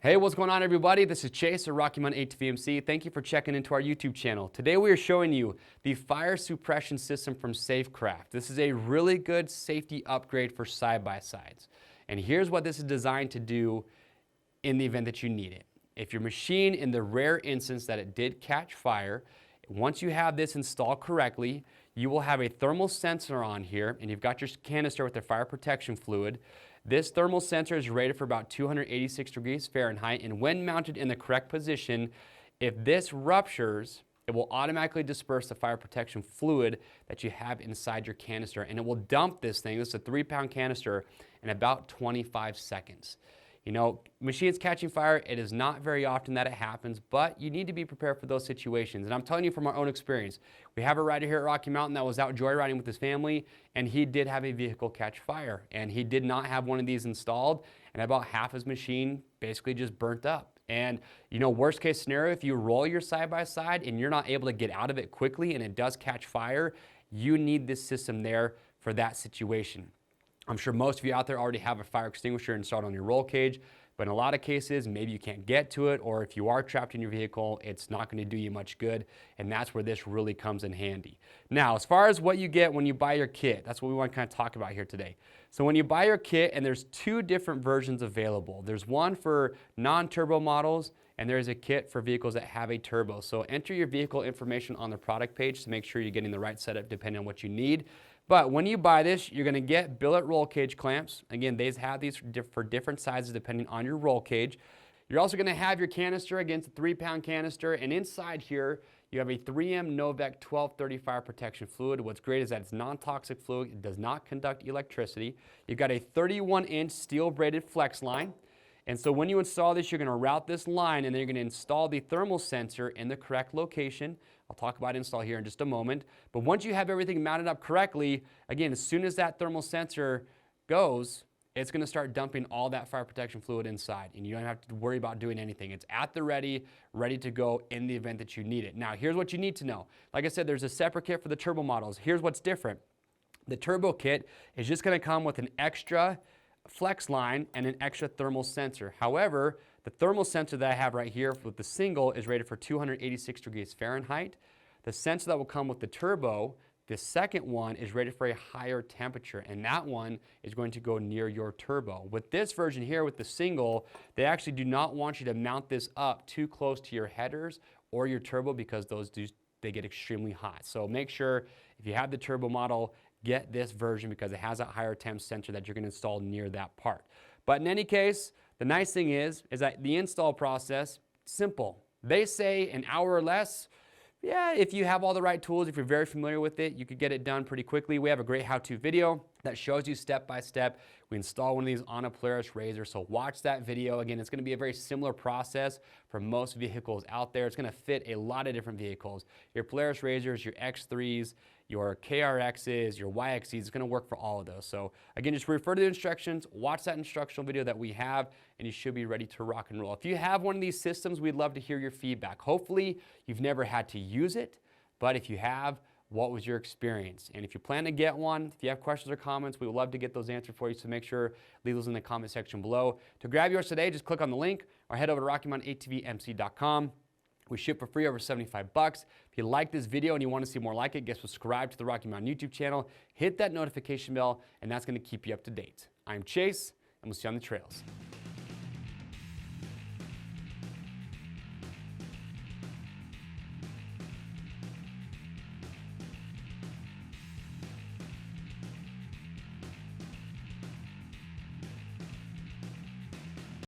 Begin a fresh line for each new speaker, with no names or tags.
Hey, what's going on everybody? This is Chase, or Rocky Mountain ATV MC. Thank you for checking into our YouTube channel. Today we are showing you the fire suppression system from Safecraft. This is a really good safety upgrade for side-by-sides. And here's what this is designed to do in the event that you need it. If your machine, in the rare instance that it did catch fire, once you have this installed correctly, you will have a thermal sensor on here, and you've got your canister with the fire protection fluid. This thermal sensor is rated for about 286 degrees Fahrenheit, and when mounted in the correct position, if this ruptures, it will automatically disperse the fire protection fluid that you have inside your canister, and it will dump this thing, this is a 3-pound canister, in about 25 seconds. You know, machines catching fire, it is not very often that it happens, but you need to be prepared for those situations. And I'm telling you from our own experience. We have a rider here at Rocky Mountain that was out joyriding with his family, and he did have a vehicle catch fire. And he did not have one of these installed, and about half his machine basically just burnt up. And, you know, worst case scenario, if you roll your side-by-side and you're not able to get out of it quickly and it does catch fire, you need this system there for that situation. I'm sure most of you out there already have a fire extinguisher installed on your roll cage, but in a lot of cases, maybe you can't get to it, or if you are trapped in your vehicle, it's not going to do you much good, and that's where this really comes in handy. Now, as far as what you get when you buy your kit, that's what we want to kind of talk about here today. So when you buy your kit, and there's two different versions available. There's one for non-turbo models, and there's a kit for vehicles that have a turbo. So enter your vehicle information on the product page to make sure you're getting the right setup depending on what you need. But when you buy this, you're going to get billet roll cage clamps. Again, they have these for different sizes depending on your roll cage. You're also going to have your canister, again, it's a 3-pound canister, and inside here you have a 3M Novec 1230 fire protection fluid. What's great is that it's non-toxic fluid. It does not conduct electricity. You've got a 31-inch steel braided flex line. And so when you install this, you're going to route this line, and then you're going to install the thermal sensor in the correct location. I'll talk about install here in just a moment. But once you have everything mounted up correctly, again, as soon as that thermal sensor goes, it's going to start dumping all that fire protection fluid inside, and you don't have to worry about doing anything. It's at the ready to go in the event that you need it. Now, here's what you need to know. Like I said, there's a separate kit for the turbo models. Here's what's different. The turbo kit is just going to come with an extra flex line and an extra thermal sensor. However, the thermal sensor that I have right here with the single is rated for 286 degrees Fahrenheit. The sensor that will come with the turbo, the second one, is rated for a higher temperature, and that one is going to go near your turbo. With this version here, with the single, they actually do not want you to mount this up too close to your headers or your turbo, because they get extremely hot. So make sure if you have the turbo model, get this version because it has a higher temp sensor that you're going to install near that part. But in any case, the nice thing is that the install process, simple. They say an hour or less. Yeah, if you have all the right tools, if you're very familiar with it, you could get it done pretty quickly. We have a great how-to video that shows you step by step. We install one of these on a Polaris RZR, so watch that video. Again, it's going to be a very similar process for most vehicles out there. It's going to fit a lot of different vehicles. Your Polaris RZRs, your X3s, your KRXs, your YXZs, it's going to work for all of those. So again, just refer to the instructions, watch that instructional video that we have, and you should be ready to rock and roll. If you have one of these systems, we'd love to hear your feedback. Hopefully, you've never had to use it, but if you have, what was your experience? And if you plan to get one, if you have questions or comments, we would love to get those answered for you, so make sure leave those in the comment section below. To grab yours today, just click on the link or head over to RockyMountainATVMC.com. We ship for free, over 75 bucks. If you like this video and you want to see more like it, get subscribed to the Rocky Mountain YouTube channel, hit that notification bell, and that's going to keep you up to date. I'm Chase, and we'll see you on the trails.